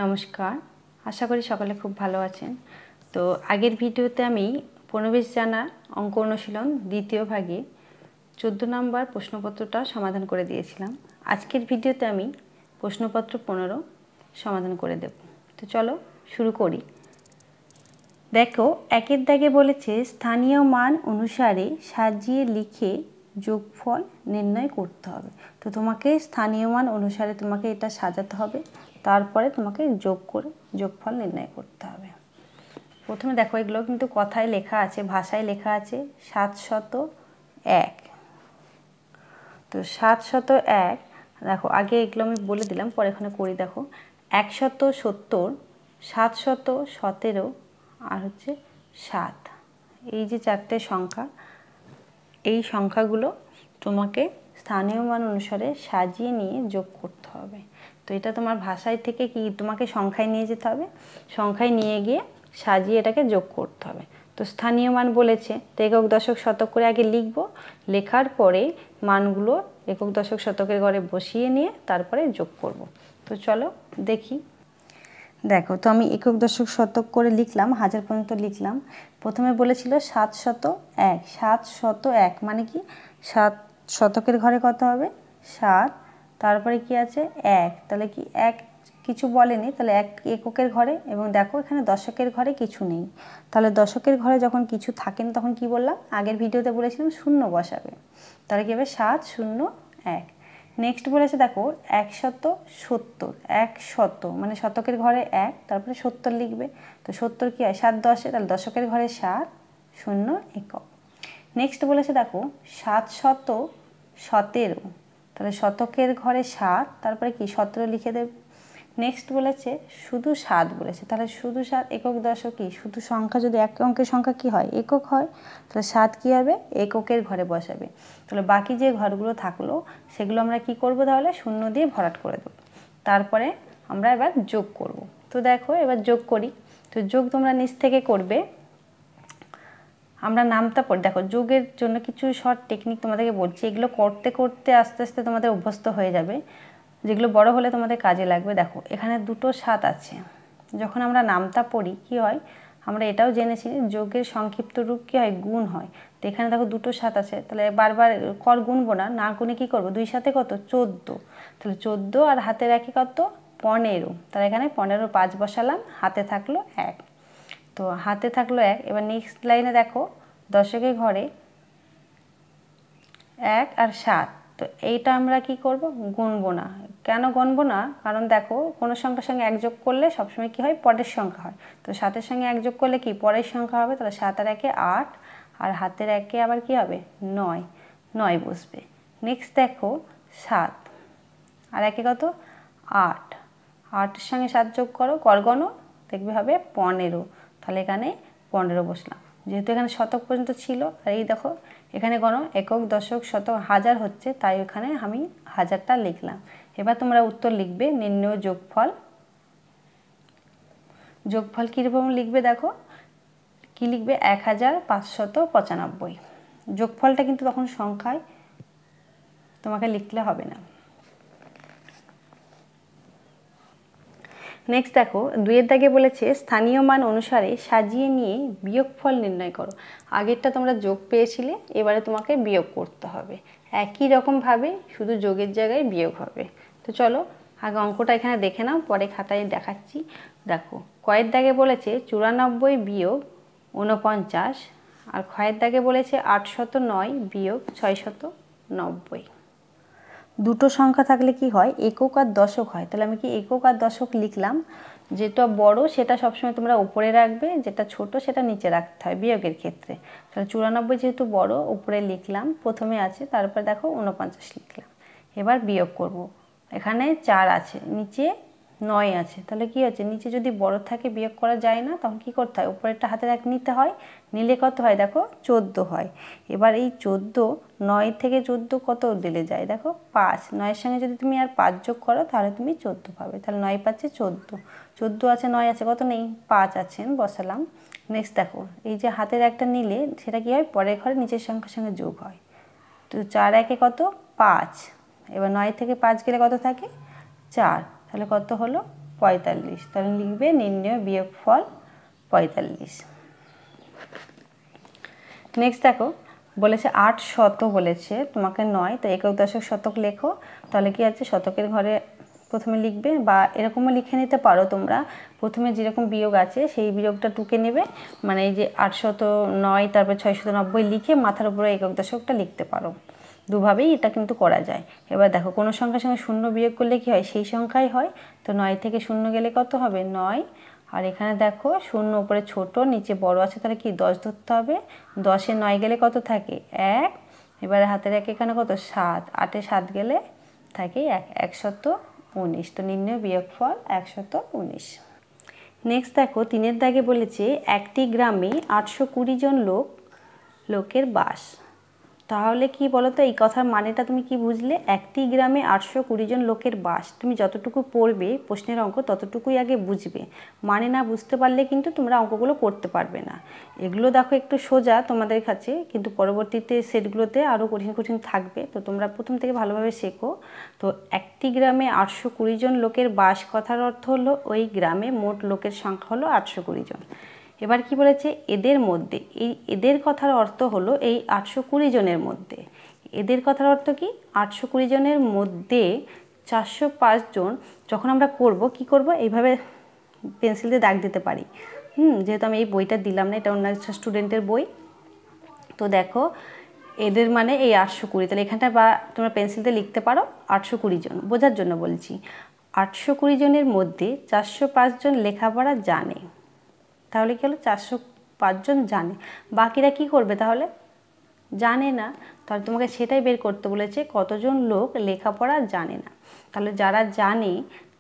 নমস্কার, আশা করি সকলে খুব ভালো আছেন। তো আগের ভিডিওতে আমি পরিবেশ জানা অঙ্ক অনুশীলন দ্বিতীয় ভাগে 14 নম্বর প্রশ্নপত্রটা সমাধান করে দিয়েছিলাম। আজকের ভিডিওতে আমি প্রশ্নপত্র 15 সমাধান করে দেব। তো চলো শুরু করি। দেখো, একের দাগে বলেছে স্থানীয় মান অনুসারে সাজিয়ে লিখে যোগফল নির্ণয় করতে হবে। তো তোমাকে স্থানীয় মান অনুসারে তোমাকে এটা সাজাতে হবে, তারপরে তোমাকে যোগ করে যোগফল নির্ণয় করতে হবে। প্রথমে দেখো, এগুলো কিন্তু কথায় লেখা আছে, ভাষায় লেখা আছে 701। তো 701, দেখো আগে এগুলো আমি বলে দিলাম, পরে এখানে করি। দেখো 170, 717 আর হচ্ছে 7, এই যে চারটে সংখ্যা, এই সংখ্যাগুলো তোমাকে স্থানীয় মান অনুসারে সাজিয়ে নিয়ে যোগ করতে হবে। তো এটা তোমার ভাষায় থেকে কি তোমাকে সংখ্যায় নিয়ে যেতে হবে, সংখ্যায় নিয়ে গিয়ে সাজিয়ে এটাকে যোগ করতে হবে। তো স্থানীয় মান বলেছে, তো একক দশক শতক করে আগে লিখব, লেখার পরে মানগুলো একক দশক শতকের ঘরে বসিয়ে নিয়ে তারপরে যোগ করব। তো চলো দেখি। দেখো, তো আমি একক দশক শতক করে লিখলাম, 1000 পর্যন্ত লিখলাম। প্রথমে বলেছিল 701, 701 মানে কি 7 শতকের ঘরে কত হবে 7, তারপরে কি আছে 1, তাহলে কি 1 কিছু বলেনি, তাহলে 1 এককের ঘরে। এবং দেখো এখানে দশকের ঘরে কিছু নেই, তাহলে দশকের ঘরে যখন কিছু থাকে না তখন কি বললাম, আগের ভিডিওতে বলেছিলাম শূন্য বসাবে, তাহলে কি হবে 701। নেক্সট বলেছে দেখো 170, 100 মানে শতকের ঘরে 1, তারপরে 70 লিখবে। তো 70 কি হয় 7 10, তাহলে দশকের ঘরে 7, 0 একক। নেক্সট বলেছে দেখো 717, তাহলে শতকের ঘরে 7, তারপরে কি 17 লিখে দেবে। নেক্সট বলেছে শুধু 7 বলেছে, তাহলে শুধু 7 একক দশক কি শুধু সংখ্যা, যদি এক অঙ্কের সংখ্যা কি হয় একক হয়, তাহলে 7 কি হবে এককের ঘরে বসাবে। তাহলে বাকি যে ঘরগুলো থাকলো সেগুলো আমরা কি করব, তাহলে শূন্য দিয়ে ভরাট করে দেবো। তারপরে আমরা এবার যোগ করব। তো দেখো এবার যোগ করি। তো যোগ তোমরা নিচ থেকে করবে, আমরা নামতা পড়ি। দেখো যোগের জন্য কিছু শর্ট টেকনিক তোমাদেরকে বলছি, এগুলো করতে করতে আস্তে আস্তে তোমাদের অভ্যস্ত হয়ে যাবে, যেগুলো বড় হলে তোমাদের কাজে লাগবে। দেখো এখানে দুটো 7 আছে, যখন আমরা নামতা পড়ি কি হয়, আমরা এটাও জেনেছি যোগের সংক্ষিপ্ত রূপ কি হয় গুণ হয়। তো এখানে দেখো দুটো 7 আছে, তাহলে বারবার কর গুনবো না, না গুনে কি করবো 2 সাথে কত 14, তাহলে 14 আর হাতের একে কত 15, তাহলে এখানে 15 5 বসালাম, হাতে থাকলো 1। তো হাতে থাকলো 1। এবার নেক্সট লাইনে দেখো দশকের ঘরে 1 আর 7, তো এইটা আমরা কি করব গুনবো না। কেন গুনবো না, কারণ দেখো কোনো সংখ্যার সঙ্গে 1 যোগ করলে সবসময় কি হয় পরের সংখ্যা হয়। তো 7-এর সঙ্গে 1 যোগ করলে কি পরের সংখ্যা হবে, তাহলে 7 আর 1 8, আর হাতের 1 আবার কি হবে 9, 9 বসবে। নেক্সট দেখো 7 আর 1 কত 8, 8-এর সঙ্গে 7 যোগ করো, কর গণো, দেখবে হবে 15, তাহলে এখানে 15 বসলাম। যেহেতু এখানে শতক পর্যন্ত ছিল, আর এই দেখো এখানে গণো একক দশক শতক হাজার হচ্ছে, তাই এখানে আমি হাজারটা লিখলাম। এবার তোমরা উত্তর লিখবে নির্ণয় যোগফল। যোগফল কীরকম লিখবে দেখো, কি লিখবে 1595। যোগফলটা কিন্তু তখন সংখ্যায় তোমাকে লিখলে হবে না। নেক্সট দেখো 2-এর দাগে বলেছে স্থানীয় মান অনুসারে সাজিয়ে নিয়ে বিয়োগফল নির্ণয় করো। আগেরটা তোমরা যোগ পেয়েছিলে, এবারে তোমাকে বিয়োগ করতে হবে একই রকমভাবে, শুধু যোগের জায়গায় বিয়োগ হবে। তো চলো আগে অঙ্কটা এখানে দেখে নাও, পরে খাতায় দেখাচ্ছি। দেখো কয়ের দাগে বলেছে 94 বিয়োগ 49, আর ক্ষয়ের দাগে বলেছে 809 বিয়োগ 690। দুটো সংখ্যা থাকলে কি হয় একক আর দশক হয়, তাহলে আমি কি একক আর দশক লিখলাম। যেটা বড় সেটা সবসময় তোমরা উপরে রাখবে, যেটা ছোট সেটা নিচে রাখতে হয় বিয়োগের ক্ষেত্রে। তাহলে 94 যেহেতু বড় উপরে লিখলাম, প্রথমে আছে, তারপর দেখো 49 লিখলাম। এবার বিয়োগ করব, এখানে 4 আছে, নিচে 9 আছে, তাহলে কি হচ্ছে নিচে যদি বড় থাকে বিয়োগ করা যায় না, তখন কি করতে হয় উপরেরটা হাতে নিতে হয়, নিলে কত হয় দেখো 14 হয়। এবার এই 14, 9 থেকে 14 কত দিলে যায় দেখো 5, 9-এর সঙ্গে যদি তুমি আর 5 যোগ করো তাহলে তুমি 14 পাবে, তাহলে 9 5 14, 14 আছে 9 আছে কত নেই 5 আছেন বসালাম। নেক্সট দেখো এই যে হাতের একটা নিলে সেটা কি হয় পরের ঘরে নিচের সংখ্যার সঙ্গে যোগ হয়। তো 4 1 কত 5, এবার 9 থেকে 5 গেলে কত থাকে 4, তাহলে কত হলো 45। তাহলে লিখবে নির্ণয় বিয়োগফল 45। নেক্সট দেখো বলেছে 8 শত বলেছে তোমাকে 9, তো একক দশক শতক লেখো। তাহলে কি আছে, শতকের ঘরে প্রথমে লিখবে, বা এরকমও লিখে নিতে পারো তোমরা, প্রথমে যেরকম বিয়োগ আছে সেই বিয়োগটা টুকে নেবে, মানে এই যে 809 তারপর 690 লিখে মাথার উপরে একক দশকটা লিখতে পারো। দুভাবেই এটা কিন্তু করা যায়। এবার দেখো কোনো সংখ্যার সঙ্গে শূন্য বিয়োগ করলে কি হয়, সেই সংখ্যাই হয়। তো 9 থেকে শূন্য গেলে কত হবে, 9। আর এখানে দেখো শূন্য উপরে ছোট নিচে বড় আছে, তাহলে কি 10 ধরতে হবে। 10-এ 9 গেলে কত থাকে, 1। এবারে হাতের 1 এখানে কত, 7। 8-এ 7 গেলে থাকে 1, 119। তো নির্ণয় বিয়োগফল 119। নেক্সট দেখো 3-এর দাগে বলেছে একটি গ্রামে 820 জন লোকের বাস। তাহলে কি বলো তো, এই কথার মানেটা তুমি কি বুঝলে? একটি গ্রামে 820 জন লোকের বাস। তুমি যতটুকু পড়বে প্রশ্নের অঙ্ক ততটুকুই আগে বুঝবে, মানে না বুঝতে পারলে কিন্তু তোমরা অঙ্কগুলো করতে পারবে না। এগুলো দেখো একটু সোজা তোমাদের কাছে, কিন্তু পরবর্তীতে সেটগুলোতে আরও কঠিন কঠিন থাকবে। তো তোমরা প্রথম থেকে ভালোভাবে শেখো। তো একটি গ্রামে 820 জন লোকের বাস কথার অর্থ হলো ওই গ্রামে মোট লোকের সংখ্যা হলো 820 জন। এবার কি বলেছে, এদের মধ্যে, এই এদের কথার অর্থ হলো এই 820 জনের মধ্যে। এদের কথার অর্থ কি, 820 জনের মধ্যে 405 জন যখন আমরা করব কি করব, এইভাবে পেন্সিল দিয়ে দাগ দিতে পারি। যেহেতু আমি এই বইটা দিলাম না, এটা অন্য একটা স্টুডেন্টের বই। তো দেখো এদের মানে এই 820, তাহলে এখানটা বা তোমরা পেন্সিল দিয়ে লিখতে পারো 820 জন, বোঝার জন্য বলছি। 820 জনের মধ্যে 405 জন লেখাপড়া জানে। তাহলে কি হলো, 405 জন জানে। বাকিরা কি করবে তাহলে, জানে না। তাহলে তোমাকে সেটাই বের করতে বলেছে, কতজন লোক লেখাপড়া জানে না। তাহলে যারা জানে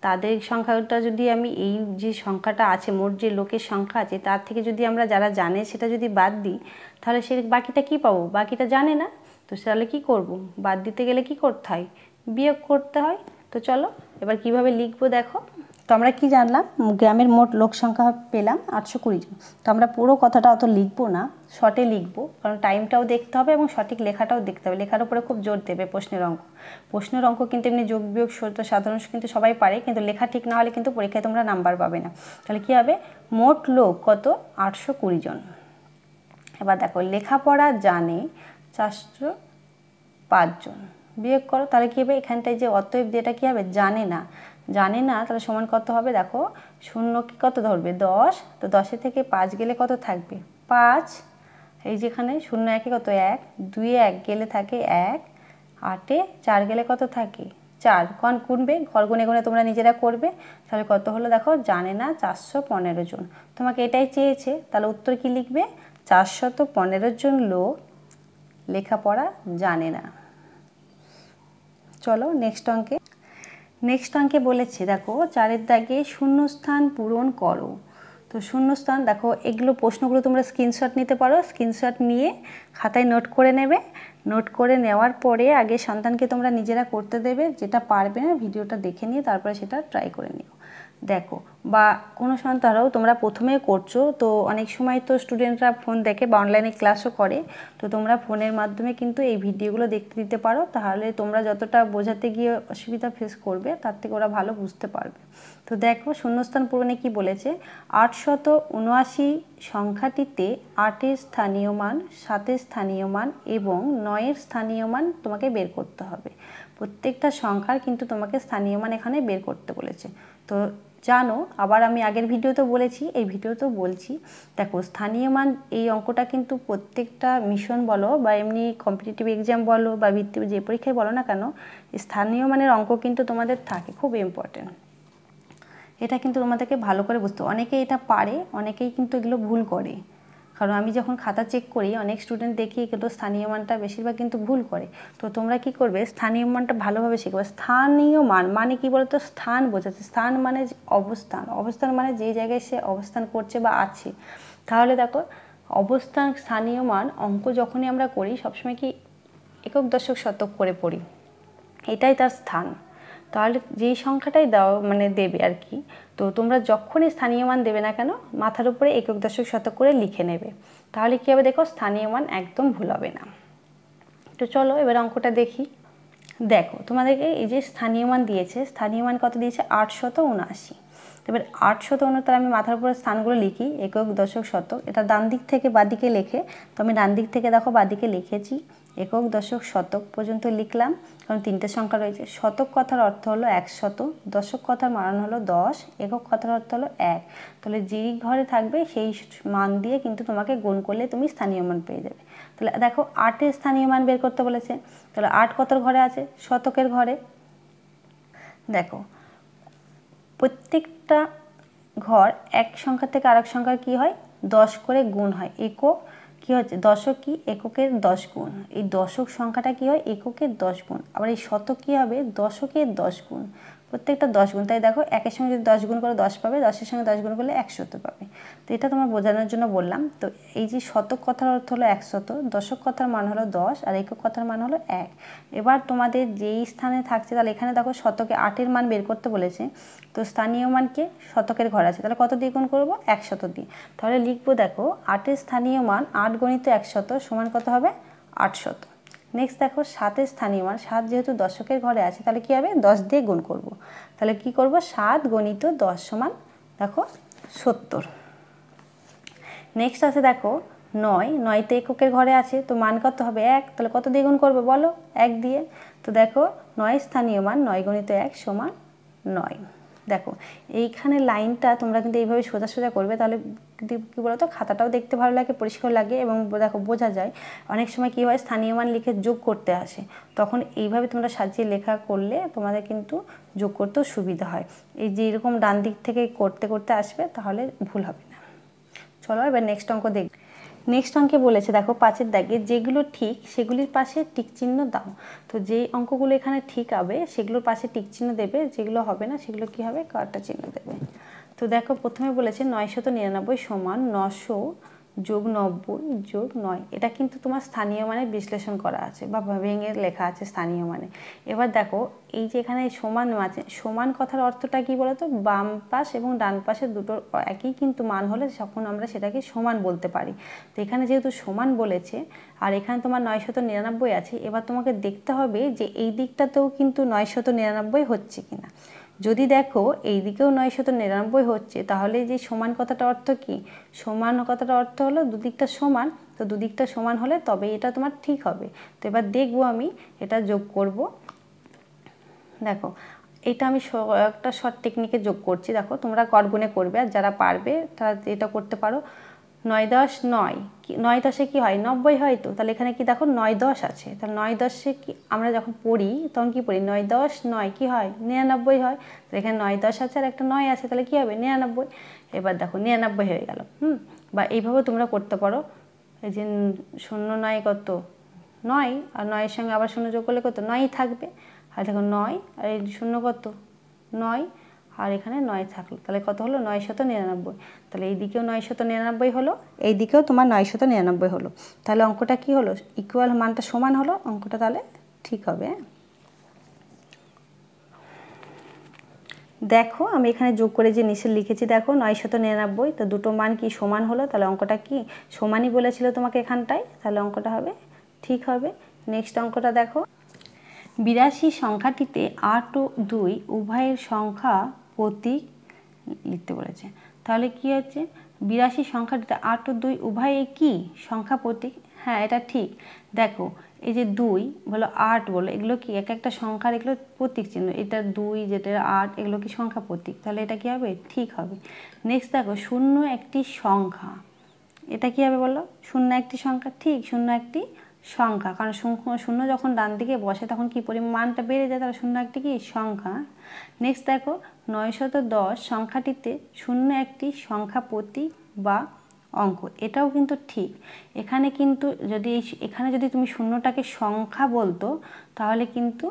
তাদের সংখ্যাটা যদি আমি, এই যে সংখ্যাটা আছে মোট যে লোকের সংখ্যা আছে তার থেকে যদি আমরা যারা জানে সেটা যদি বাদ দিই, তাহলে সে বাকিটা কি পাবো, বাকিটা জানে না। তো তাহলে কি করব, বাদ দিতে গেলে কি করতে হয়, বিয়োগ করতে হয়। তো চলো এবার কিভাবে লিখবো দেখো। তো আমরা কি জানলাম, গ্রামের মোট লোক সংখ্যা পেলাম 820 জন। তো আমরা পুরো কথাটা অত লিখবো না, শর্টে লিখবো, কারণ টাইমটাও দেখতে হবে এবং সঠিক লেখাটাও দেখতে হবে। লেখার উপরে খুব জোর দেবে প্রশ্নের অঙ্ক কিন্তু এমনি যোগ বিয়োগ সাধারণ কিন্তু সবাই পারে, কিন্তু লেখা ঠিক না হলে কিন্তু পরীক্ষায় তোমরা নাম্বার পাবে না। তাহলে কী হবে, মোট লোক কত, 820 জন। এবার দেখো লেখাপড়া জানে 405 জন, বিয়োগ করো। তাহলে কী হবে, এখানটায় যে অতএব যেটা কী হবে, জানে না। তাহলে সমান কত হবে, দেখো শূন্য কি কত ধরবে, 10। তো 10 থেকে 5 গেলে কত থাকবে, 5। এই যেখানে শূন্য একে কত, 1। 2-এ 1 গেলে থাকে 1। 8-এ 4 গেলে কত থাকে, 4। গুনবে, ঘর গুনে গুনে তোমরা নিজেরা করবে। তাহলে কত হলো দেখো, জানে না 415 জন। তোমাকে এটাই চেয়েছে, তাহলে উত্তর কি লিখবে, 415 জন লোক লেখাপড়া জানে না। চলো নেক্সট অঙ্কে বলেছে দেখো 4-এর দাগে শূন্যস্থান পূরণ করো। তো শূন্যস্থান দেখো, এগুলো প্রশ্নগুলো তোমরা স্ক্রিনশট নিতে পারো, স্ক্রিনশট নিয়ে খাতায় নোট করে নেবে। নোট করে নেওয়ার পরে আগে সন্তানকে তোমরা নিজেরা করতে দেবে, যেটা পারবে না ভিডিওটা দেখে নিয়ে তারপরে সেটা ট্রাই করে নিও। দেখো, বা কোনো সন্তানরাও তোমরা প্রথমে করছো, তো অনেক সময় তো স্টুডেন্টরা ফোন দেখে বা অনলাইনে ক্লাসও করে, তো তোমরা ফোনের মাধ্যমে কিন্তু এই ভিডিওগুলো দেখতে দিতে পারো। তাহলে তোমরা যতটা বোঝাতে গিয়ে অসুবিধা ফেস করবে তার থেকে ওরা ভালো বুঝতে পারবে। তো দেখো শূন্যস্থান পূরণে কি বলেছে, 879 সংখ্যাটিতে 8-এর স্থানীয় মান, 7-এর স্থানীয় মান এবং 9-এর স্থানীয় মান তোমাকে বের করতে হবে। প্রত্যেকটা সংখ্যার কিন্তু তোমাকে স্থানীয় মান এখানে বের করতে বলেছে। তো জানো, আবার আমি আগের ভিডিওতে বলেছি, এই ভিডিওতেও বলছি, দেখো স্থানীয় মান এই অঙ্কটা কিন্তু প্রত্যেকটা মিশন বলো বা এমনি কম্পিটিটিভ এক্সাম বলো বা ভিত্তি যে পরীক্ষায় বলো না কেন, স্থানীয় মানের অঙ্ক কিন্তু তোমাদের থাকে, খুব ইম্পর্টেন্ট। এটা কিন্তু তোমাদেরকে ভালো করে বুঝতে, অনেকেই এটা পারে, অনেকেই কিন্তু এগুলো ভুল করে। কারণ আমি যখন খাতা চেক করি অনেক স্টুডেন্ট দেখি কিন্তু স্থানীয় মানটা বেশিরভাগ কিন্তু ভুল করে। তো তোমরা কি করবে, স্থানীয় মানটা ভালোভাবে শিখবে। স্থানীয় মান মানে কি বলতো, স্থান বোঝাচ্ছে। স্থান মানে অবস্থান মানে যে জায়গায় সে অবস্থান করছে বা আছে। তাহলে দেখো অবস্থান, স্থানীয় মান অঙ্ক যখনই আমরা করি সবসময় কি একক দশক শতক করে পড়ি, এটাই তার স্থান। তাহলে যেই সংখ্যাটাই দাও মানে দেবে আর কি, তো তোমরা যখনই স্থানীয় মান দেবে না কেন মাথার উপরে একক দশক শতক করে লিখে নেবে। তাহলে কী হবে দেখো, স্থানীয় মান একদম ভুল হবে না। তো চলো এবার অঙ্কটা দেখি। দেখো তোমাদেরকে এই যে স্থানীয় মান দিয়েছে, স্থানীয় মান কত দিয়েছে, 879। এবার 8 আমি মাথার উপরে স্থানগুলো লিখি, একক, দশক, শতক। এটা ডান দিক থেকে বাদিকে লেখে, তো আমি ডান দিক থেকে দেখো বাদিকে লিখেছি, একক, দশক, শতক পর্যন্ত লিখলাম, কারণ 3টে সংখ্যা রয়েছে। শতক কথার অর্থ হলো 100, দশক কথার মান হলো 10, একক কথার অর্থ হলো 1। তাহলে যেই ঘরে থাকবে সেই মান দিয়ে কিন্তু তোমাকে গুণ করলে তুমি স্থানীয় মান পেয়ে যাবে। তাহলে দেখো 8-এর স্থানীয় মান বের করতে বলেছে, তাহলে 8 কতর ঘরে আছে? শতকের ঘরে। দেখো প্রত্যেকটা ঘর এক সংখ্যা থেকে আরেক সংখ্যার কি হয়? 10 করে গুণ হয়। একক কি হচ্ছে? দশক কি? এককের 10 গুণ। এই দশক সংখ্যাটা কি হয়? এককের 10 গুণ। আবার এই শতক কি হবে? দশকের 10 গুণ। প্রত্যেকটা 10 গুণ। তাই দেখো একের সঙ্গে যদি 10 গুণ করে 10 পাবে, 10-এর সঙ্গে 10 গুণ করলে 100 পাবে। তো এটা তোমার বোঝানোর জন্য বললাম। তো এই যে শতক কথার অর্থ হলো 100, দশক কথার মান হলো 10, আর একক কথার মান হলো 1। এবার তোমাদের যেই স্থানে থাকছে, তাহলে এখানে দেখো শতকে 8-এর মান বের করতে বলেছে, তো স্থানীয় মানকে শতকের ঘর আছে, তাহলে কত দিয়ে গুণ করবো? 100 দিয়ে। তাহলে লিখবো দেখো 8-এর স্থানীয় মান 8 গণিত 100 সমান কত হবে? 800। নেক্সট দেখো 7-এর স্থানীয় মান, 7 যেহেতু দশকের ঘরে আছে, তাহলে কি হবে? 10 দিয়ে গুণ করব। তাহলে কি করব? 7 গণিত 10 সমান দেখো 70। নেক্সট আছে দেখো 9, 9তে এককের ঘরে আছে, তো মান কত হবে? 1। তাহলে কত দিয়ে গুণ করবে বলো? 1 দিয়ে। তো দেখো 9 স্থানীয় মান 9 গণিত 1 সমান 9। দেখো এইখানে লাইনটা তোমরা কিন্তু এইভাবে সোজা সোজা করবে, তাহলে কী বলতো, খাতাটাও দেখতে ভালো লাগে, পরিষ্কার লাগে, এবং দেখো বোঝা যায়। অনেক সময় কী হয়, স্থানীয় মান লিখে যোগ করতে আসে, তখন এইভাবে তোমরা সাজিয়ে লেখা করলে তোমাদের কিন্তু যোগ করতেও সুবিধা হয়। এই যে এরকম ডান দিক থেকে করতে করতে আসবে, তাহলে ভুল হবে না। চলো এবার নেক্সট অঙ্ক দেখব। নেক্সট অঙ্কে বলেছে দেখো 5-এর দাগে যেগুলো ঠিক সেগুলির পাশে টিক চিহ্ন দাও। তো যেই অঙ্কগুলো এখানে ঠিক হবে সেগুলোর পাশে টিক চিহ্ন দেবে, যেগুলো হবে না সেগুলো কি হবে? কাটা চিহ্ন দেবে। তো দেখো প্রথমে বলেছে 999 সমান 900 যোগ 90 যোগ 9। এটা কিন্তু তোমার স্থানীয় মানে বিশ্লেষণ করা আছে বা ভেঙে লেখা আছে স্থানীয় মানে। এবার দেখো এই যে এখানে সমান আছে, সমান কথার অর্থটা কি বলতো? বাম পাশ এবং ডান পাশে দুটোর একই কিন্তু মান হলে তখন আমরা সেটাকে সমান বলতে পারি। তো এখানে যেহেতু সমান বলেছে, আর এখানে তোমার 999 আছে, এবার তোমাকে দেখতে হবে যে এই দিকটাতেও কিন্তু 999 হচ্ছে কিনা। যদি দেখো এই দিকেও 999 হচ্ছে, তাহলে যে সমান কথাটা অর্থ কি? সমান কথাটা অর্থ হলো দুদিকটা সমান, তো দুদিকটা সমান হলে তবে এটা তোমার ঠিক হবে। তো এবার দেখবো আমি এটা যোগ করব। দেখো এটা আমি একটা শর্ট টেকনিকে যোগ করছি। দেখো তোমরা গড়গুণে করবে, আর যারা পারবে তারা এটা করতে পারো। 9 10 9, 9 10-এ কি হয়? 90 হয়। তো তাহলে এখানে কি দেখো 9 10 আছে, তাহলে 9 10-এ কি আমরা যখন পড়ি তখন কি পড়ি? 9 10 9 কি হয়? 99 হয়। তো এখানে 9 10 আছে আর একটা 9 আছে, তাহলে কি হবে? 99। এবার দেখো 99 হয়ে গেল। বা এইভাবে তোমরা করতে পারো। এই যে 0 9 কত? 9, আর 9-এর সঙ্গে আবার 0 যোগ করলে কত? 9ই থাকবে। আর দেখো 9 আর এই 0 কত? 9, আর এখানে 9 থাকলো, তাহলে কত হলো? 999। তাহলে এই দিকেও 999 হলো, এই দিকেও তোমার 999 হলো। তাহলে অঙ্কটা কি হলো? ইকুয়াল, মানটা সমান হলো, অঙ্কটা তাহলে ঠিক হবে। দেখো আমি এখানে যোগ করে যে নিচে লিখেছি, দেখো 999, তো দুটো মান কি সমান হলো, তাহলে অঙ্কটা কি সমানই বলেছিল তোমাকে এখানটায়, তাহলে অঙ্কটা হবে ঠিক হবে। নেক্সট অঙ্কটা দেখো 82 সংখ্যাটিতে 8 ও 2 উভয়ের সংখ্যা প্রতীক লিখতে বলেছে। তাহলে কি হচ্ছে? 82 সংখ্যাটিতে 8 ও 2 উভয়ে কি সংখ্যা প্রতীক? হ্যাঁ এটা ঠিক। দেখো এই যে 2 বলো 8 বলো, এগুলো কি এক একটা সংখ্যার এগুলো প্রতীক চিহ্ন। এটা 2, যেটা 8, এগুলো কি সংখ্যা প্রতীক, তাহলে এটা কি হবে? ঠিক হবে। নেক্সট দেখো 0 একটি সংখ্যা, এটা কি হবে বলো? 0 একটি সংখ্যা, ঠিক 0 একটি সংখ্যা, কারণ 0 যখন ডান দিকে বসে তখন কি পরিমাণটা বেড়ে যায়, তাহলে 0 একটি কি সংখ্যা। নেক্সট দেখো 910 সংখ্যাটিতে 0 একটি সংখ্যা প্রতীক বা অঙ্ক, এটাও কিন্তু ঠিক। এখানে কিন্তু যদি এখানে যদি তুমি 0টাকে সংখ্যা বলতো তাহলে কিন্তু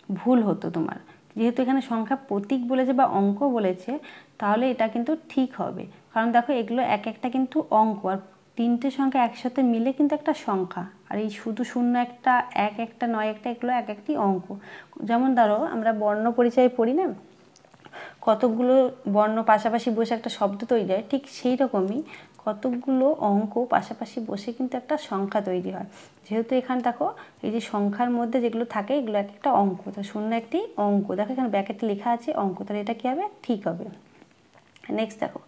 ভুল হতো তোমার। যেহেতু এখানে সংখ্যা প্রতীক বলেছে বা অঙ্ক বলেছে, তাহলে এটা কিন্তু ঠিক হবে। কারণ দেখো এগুলো এক একটা কিন্তু অঙ্ক, আর 3টে সংখ্যা একসাথে মিলে কিন্তু একটা সংখ্যা। আর এই শুধু 0 একটা, 1 একটা, 9 একটা, এগুলো এক একটি অঙ্ক। যেমন ধরো আমরা বর্ণ পরিচয় পড়ি না, কতগুলো বর্ণ পাশাপাশি বসে একটা শব্দ তৈরি হয়, ঠিক সেই রকমই কতগুলো অঙ্ক পাশাপাশি বসে কিন্তু একটা সংখ্যা তৈরি হয়। যেহেতু এখানে দেখো এই যে সংখ্যার মধ্যে যেগুলো থাকে এগুলো এক একটা অঙ্ক, তো 0 একটি অঙ্ক। দেখো এখানে ব্র্যাকেটে লেখা আছে অঙ্ক, তাহলে এটা কী হবে? ঠিক হবে। নেক্সট দেখো,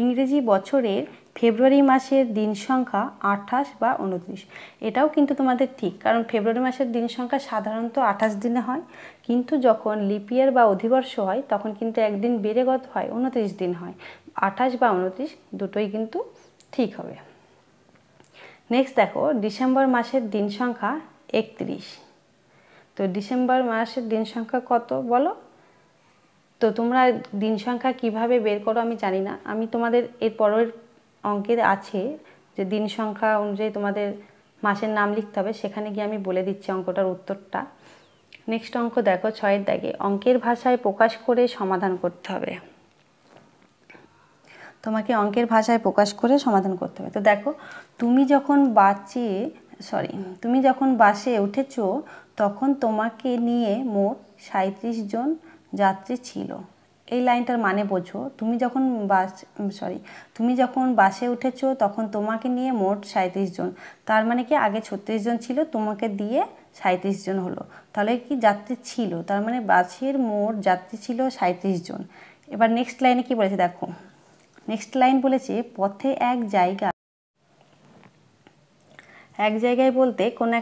ইংরেজি বছরের ফেব্রুয়ারি মাসের দিন সংখ্যা 28 বা 29। এটাও কিন্তু তোমাদের ঠিক, কারণ ফেব্রুয়ারি মাসের দিন সংখ্যা সাধারণত 28 দিনে হয়, কিন্তু যখন লিপ ইয়ার বা অধিবর্ষ হয় তখন কিন্তু একদিন বেড়ে কত হয়, 29 দিন হয়। 28 বা 29 দুটোই কিন্তু ঠিক হবে। নেক্সট দেখো, ডিসেম্বর মাসের দিন সংখ্যা 31। তো ডিসেম্বর মাসের দিন সংখ্যা কত বলো? তো তোমরা দিন সংখ্যা কিভাবে বের করো আমি জানি না, আমি তোমাদের এর পরের অঙ্কের আছে যে দিন সংখ্যা অনুযায়ী তোমাদের মাসের নাম লিখতে হবে, সেখানে গিয়ে আমি বলে দিচ্ছি অঙ্কটার উত্তরটা। নেক্সট অঙ্ক দেখো 6-এর দাগে, অঙ্কের ভাষায় প্রকাশ করে সমাধান করতে হবে। তোমাকে অঙ্কের ভাষায় প্রকাশ করে সমাধান করতে হবে। তো দেখো, তুমি যখন বাসে উঠেছো তখন তোমাকে নিয়ে মোট 37 জন যাত্রী ছিল। এই লাইনটার মানে বোঝো, তুমি যখন বাসে উঠেছো তখন তোমাকে নিয়ে মোট 37 জন, তার মানে কি আগে 36 জন ছিল, তোমাকে দিয়ে 37 জন হলো, তাহলে কি যাত্রী ছিল, তার মানে বাসের মোট যাত্রী ছিল 37 জন। এবার নেক্সট লাইনে কি বলেছে দেখো, নেক্সট লাইন বলেছে পথে এক জায়গায় বলতে কোনো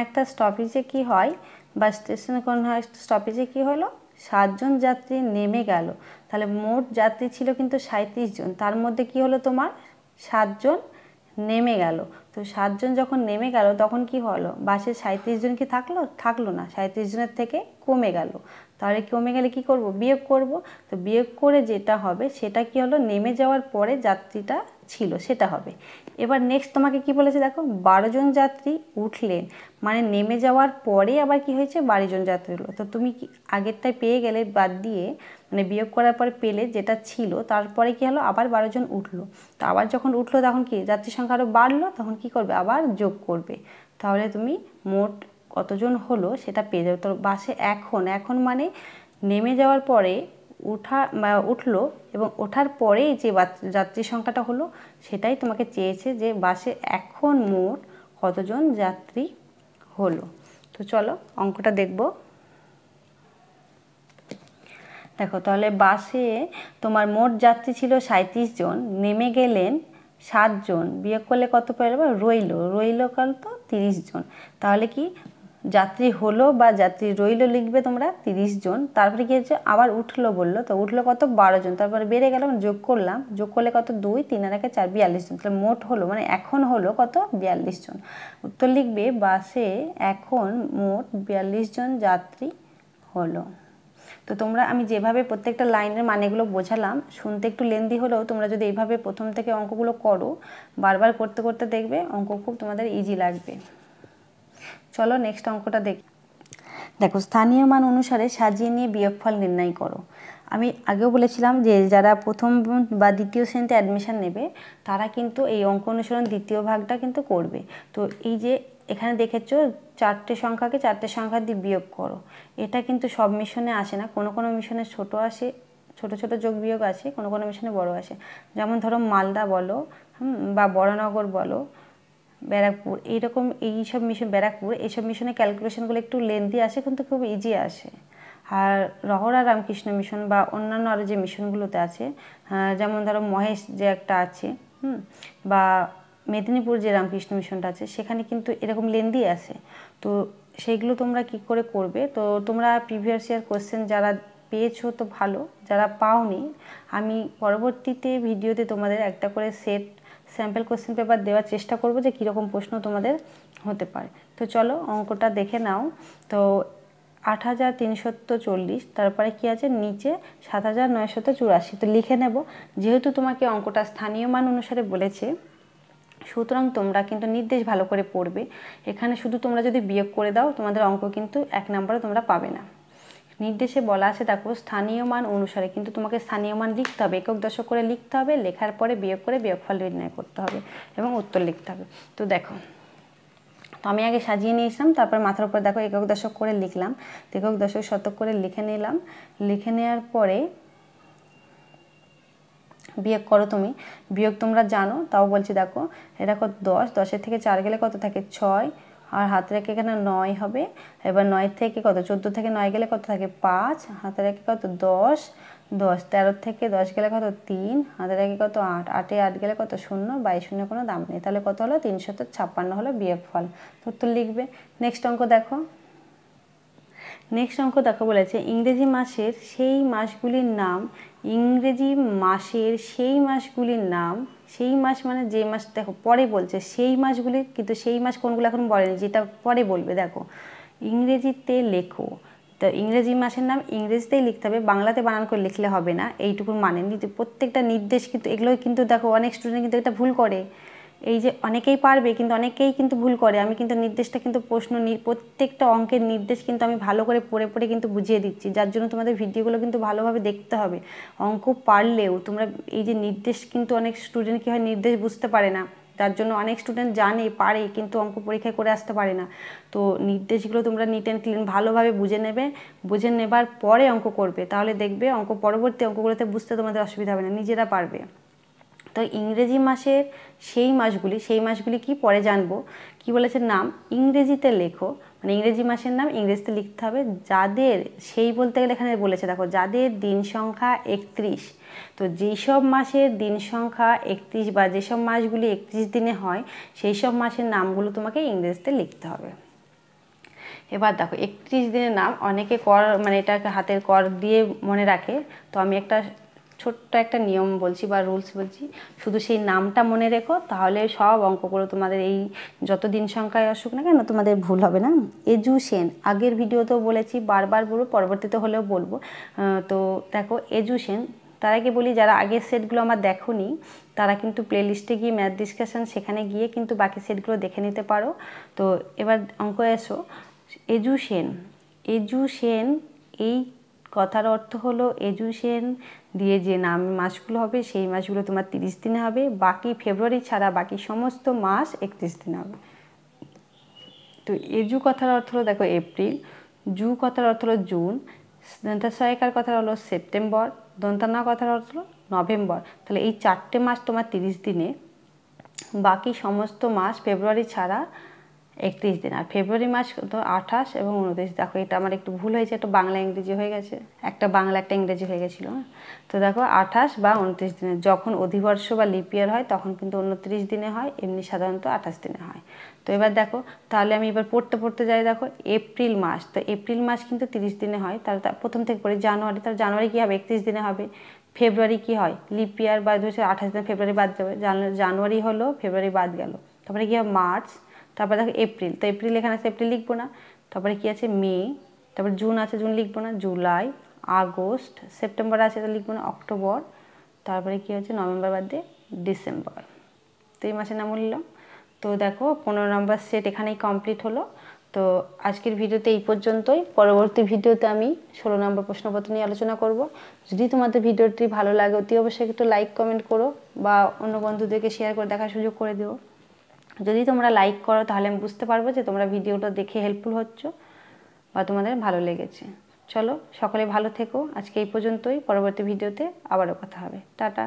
একটা স্টপেজে কি হয় বা স্টেশনে কোন স্টপেজে কি হলো, 7 জন যাত্রী নেমে গেল। তাহলে মোট যাত্রী ছিল কিন্তু 37 জন, তার মধ্যে কি হলো তোমার 7 জন নেমে গেল। তো 7 জন যখন নেমে গেল তখন কি হলো, বাসে 37 জন কি থাকলো না, 37 জনের থেকে কমে গেল। তাহলে কমে গেলে কি করব, বিয়োগ করব। তো বিয়োগ করে যেটা হবে সেটা কি হলো, নেমে যাওয়ার পরে যাত্রীটা ছিল সেটা হবে। এবার নেক্সট তোমাকে কি বলেছে দেখো, 12 জন যাত্রী উঠলেন, মানে নেমে যাওয়ার পরে আবার কি হয়েছে, 12 জন যাত্রী হলো। তো তুমি কি আগেরটায় পেয়ে গেলে, বাদ দিয়ে মানে বিয়োগ করার পরে পেলে যেটা ছিল, তারপরে কি হলো আবার 12 জন উঠলো। তো আবার যখন উঠলো তখন কি যাত্রী সংখ্যা আরও বাড়লো, তখন কি করবে আবার যোগ করবে, তাহলে তুমি মোট কতজন হলো সেটা পেয়ে যাবে। তো বাসে এখন মানে নেমে যাওয়ার পরে উঠলো এবং ওঠার পরেই যে যাত্রী সংখ্যাটা হলো সেটাই তোমাকে চেয়েছে, যে বাসে এখন মোট কতজন যাত্রী হলো। তো চলো অঙ্কটা দেখব। দেখো, তাহলে বাসে তোমার মোট যাত্রী ছিল 37 জন, নেমে গেলেন 7 জন, বিয়োগ করলে কত পেয়ে যাবে, রইল কত 30 জন। তাহলে কি যাত্রী হলো বা যাত্রী রইল লিখবে তোমরা 30 জন, তারপরে কি হচ্ছে আবার উঠলো বললো, তো উঠলো কত 12 জন, তারপরে বেড়ে গেল যোগ করলাম, যোগ করলে কত 2 3 আর 1 4 42 জন। তাহলে মোট হলো মানে এখন হলো কত 42 জন। উত্তর লিখবে বাসে এখন মোট 42 জন যাত্রী হলো। তো তোমরা আমি যেভাবে প্রত্যেকটা লাইনের মানেগুলো বোঝালাম, শুনতে একটু লেন্দি হলেও তোমরা যদি এইভাবে প্রথম থেকে অঙ্কগুলো করো, বারবার করতে করতে দেখবে অঙ্ক খুব তোমাদের ইজি লাগবে। চলো নেক্সট অঙ্কটা দেখো, স্থানীয় মান অনুসারে সাজিয়ে নিয়ে বিয়োগফল নির্ণয় করো। আমি আগেও বলেছিলাম যে যারা প্রথম বা দ্বিতীয় শ্রেণীতে অ্যাডমিশন নেবে তারা কিন্তু এই অঙ্ক অনুসরণ দ্বিতীয় ভাগটা কিন্তু করবে। তো এই যে এখানে দেখেছো 4টে সংখ্যাকে 4টে সংখ্যা দিয়ে বিয়োগ করো, এটা কিন্তু সব মিশনে আসে না, কোনো কোনো মিশনে ছোট আসে, ছোট ছোট যোগ বিয়োগ আসে, কোনো কোনো মিশনে বড় আসে। যেমন ধরো মালদা বলো বা বড়নগর বলো, ব্যারাকপুর, এইরকম এইসব মিশন, ব্যারাকপুর এইসব মিশনের ক্যালকুলেশনগুলো একটু লেন্দি আসে কিন্তু খুব ইজি আসে। আর রহরা রামকৃষ্ণ মিশন বা অন্যান্য আরও যে মিশনগুলোতে আছে, যেমন ধরো মহেশ যে একটা আছে, বা মেদিনীপুর যে রামকৃষ্ণ মিশনটা আছে, সেখানে কিন্তু এরকম লেন্দি আসে। তো সেইগুলো তোমরা কি করে করবে, তো তোমরা প্রিভিয়াস ইয়ার কোশ্চেন যারা পেয়েছো তো ভালো, যারা পাওনি আমি পরবর্তীতে ভিডিওতে তোমাদের একটা করে স্যাম্পল কোশ্চেন পেপার দেওয়ার চেষ্টা করব যে কীরকম প্রশ্ন তোমাদের হতে পারে। তো চলো অঙ্কটা দেখে নাও। তো 8340, তারপরে কি আছে নিচে 7984, তো লিখে নেব। যেহেতু তোমাকে অঙ্কটা স্থানীয় মান অনুসারে বলেছে, সুতরাং তোমরা কিন্তু নির্দেশ ভালো করে পড়বে। এখানে শুধু তোমরা যদি বিয়োগ করে দাও তোমাদের অঙ্ক কিন্তু 1 নম্বরে তোমরা পাবে না। নির্দেশে বলা আছে দেখো, স্থানীয় মান অনুসারে, কিন্তু তোমাকে স্থানীয় মান লিখতে হবে, একক দশক করে লিখতে হবে, লেখার পরে বিয়োগ করে বিয়োগফল নির্ণয় করতে হবে এবং উত্তর লিখতে হবে। তো দেখো, তো আমি আগে সাজিয়ে নিয়েছিলাম, তারপর মাথার উপর দেখো একক দশক করে লিখলাম, একক দশক শতক করে লিখে নিলাম। লিখে নেওয়ার পরে বিয়োগ করো। তুমি বিয়োগ তোমরা জানো, তাও বলছি দেখো, এটা কত 10, 10-এর থেকে 4 গেলে কত থাকে 6, আর হাতে রেখে এখানে 9 হবে। এবার 9 থেকে কত 14 থেকে 9 গেলে কত থাকে 5, হাতে রেখে কত 10, 13 থেকে 10 গেলে কত 3, হাতে রেখে কত 8, 8-এ 8 গেলে কত 0, 22 শূন্য কোনো দাম নেই। তাহলে কত হলো 356 হলো বিয়োগফল। তো উত্তর লিখবে। নেক্সট অঙ্ক দেখো। নেক্সট অঙ্ক দেখো বলেছে ইংরেজি মাসের সেই মাসগুলির নাম, ইংরেজি মাসের সেই মাসগুলির নাম, সেই মাস মানে যে মাস, দেখো পরে বলছে সেই মাসগুলি, কিন্তু সেই মাস কোনগুলো এখন বলেনি, যেটা পরে বলবে। দেখো ইংরেজিতে লেখো, তো ইংরেজি মাসের নাম ইংরেজিতেই লিখতে হবে, বাংলাতে বানান করে লিখলে হবে না, এইটুকুর মানে প্রত্যেকটা নির্দেশ কিন্তু এগুলো কিন্তু দেখো অনেক স্টুডেন্ট কিন্তু এটা ভুল করে। এই যে অনেকেই পারবে কিন্তু অনেকেই কিন্তু ভুল করে। আমি কিন্তু নির্দেশটা কিন্তু প্রত্যেকটা অঙ্কের নির্দেশ কিন্তু আমি ভালো করে পড়ে পড়ে কিন্তু বুঝিয়ে দিচ্ছি, যার জন্য তোমাদের ভিডিওগুলো কিন্তু ভালোভাবে দেখতে হবে। অঙ্ক পারলেও তোমরা এই যে নির্দেশ, কিন্তু অনেক স্টুডেন্ট কী হয় নির্দেশ বুঝতে পারে না, তার জন্য অনেক স্টুডেন্ট জানে পারে কিন্তু অঙ্ক পরীক্ষায় করে আসতে পারে না। তো নির্দেশগুলো তোমরা নিট অ্যান্ড ক্লিন ভালোভাবে বুঝে নেবে, বুঝে নেবার পরে অঙ্ক করবে, তাহলে দেখবে অঙ্ক পরবর্তী অঙ্কগুলোতে বুঝতে তোমাদের অসুবিধা হবে না, নিজেরা পারবে। তো ইংরেজি মাসের সেই মাসগুলি কি পরে জানবো। কি বলেছে নাম ইংরেজিতে লেখো, মানে ইংরেজি মাসের নাম ইংরেজিতে লিখতে হবে, যাদের সেই বলতে গেলে এখানে বলেছে দেখো যাদের দিন সংখ্যা 31। তো যেসব মাসের দিন সংখ্যা 31 বা যেসব মাসগুলি 31 দিনে হয় সেই সব মাসের নামগুলো তোমাকে ইংরেজিতে লিখতে হবে। এবার দেখো 31 দিনের নাম অনেকে কর মানে এটাকে হাতের কর দিয়ে মনে রাখে, তো আমি একটা ছোট্ট একটা নিয়ম বলছি বা রুলস বলছি, শুধু সেই নামটা মনে রেখো, তাহলে সব অঙ্কগুলো তোমাদের এই যত দিন সংখ্যায় আসুক না কেন তোমাদের ভুল হবে না। এজু সেন, আগের ভিডিওতেও বলেছি, বারবার বলবো, পরবর্তীতে হলেও বলবো। তো দেখো এজু সেন, তার আগে বলি যারা আগের সেটগুলো আমার দেখোনি তারা কিন্তু প্লেলিস্টে গিয়ে ম্যাথ ডিসকাশন, সেখানে গিয়ে কিন্তু বাকি সেটগুলো দেখে নিতে পারো। তো এবার অঙ্ক এসো। এজু সেন, এজু সেন এই কথার অর্থ হলো এজু সেন দিয়ে যে নাম মাসগুলো হবে সেই মাসগুলো তোমার 30 দিনে হবে, বাকি ফেব্রুয়ারি ছাড়া বাকি সমস্ত মাস 31 দিনে হবে। তো এজু কথার অর্থ হলো দেখো এপ্রিল, জু কথার অর্থ হলো জুন, দন্তাসহায়িকার কথা হলো সেপ্টেম্বর, দন্তানা কথার অর্থ হলো নভেম্বর। তাহলে এই 4টে মাস তোমার 30 দিনে, বাকি সমস্ত মাস ফেব্রুয়ারি ছাড়া 31 দিন। আর ফেব্রুয়ারি মাস তো 28 এবং 29। দেখো এটা আমার একটু ভুল হয়েছে, একটা বাংলা ইংরেজি হয়ে গেছে, একটা বাংলা একটা ইংরেজি হয়ে গেছিলো। তো দেখো 28 বা 29 দিনে, যখন অধিবর্ষ বা লিপ ইয়ার হয় তখন কিন্তু 29 দিনে হয়, এমনি সাধারণত 28 দিনে হয়। তো এবার দেখো তাহলে আমি এবার পড়তে যাই। দেখো এপ্রিল মাস, তো এপ্রিল মাস কিন্তু 30 দিনে হয়, তাহলে প্রথম থেকে পড়ি জানুয়ারি, তাহলে জানুয়ারি কী হবে 31 দিনে হবে। ফেব্রুয়ারি কি হয় লিপ ইয়ার বা 28 দিনে ফেব্রুয়ারি বাদ যাবে, জানুয়ারি হলো ফেব্রুয়ারি বাদ গেল। তারপরে কী হবে মার্চ, তারপরে দেখো এপ্রিল, তো এপ্রিল এখানে আছে এপ্রিল লিখবো না। তারপরে কী আছে মে, তারপরে জুন আছে জুন লিখবো না, জুলাই, আগস্ট, সেপ্টেম্বর আছে এটা লিখবো না, অক্টোবর, তারপরে কী হচ্ছে নভেম্বর বাদ দিয়ে ডিসেম্বর। তো এই মাসের নাম বললাম। তো দেখো 15 নম্বর সেট এখানেই কমপ্লিট হলো। তো আজকের ভিডিওতে এই পর্যন্তই, পরবর্তী ভিডিওতে আমি 16 নম্বর প্রশ্নপত্র নিয়ে আলোচনা করব। যদি তোমাদের ভিডিওটি ভালো লাগে অতি অবশ্যই একটু লাইক কমেন্ট করো বা অন্য বন্ধুদেরকে শেয়ার করে দেখার সুযোগ করে দিও। যদি তোমরা লাইক করো তাহলে আমি বুঝতে পারবো যে তোমরা ভিডিওটা দেখে হেল্পফুল হচ্ছ বা তোমাদের ভালো লেগেছে। চলো সকলে ভালো থেকো, আজকে এই পর্যন্তই, পরবর্তী ভিডিওতে আবারও কথা হবে, টাটা।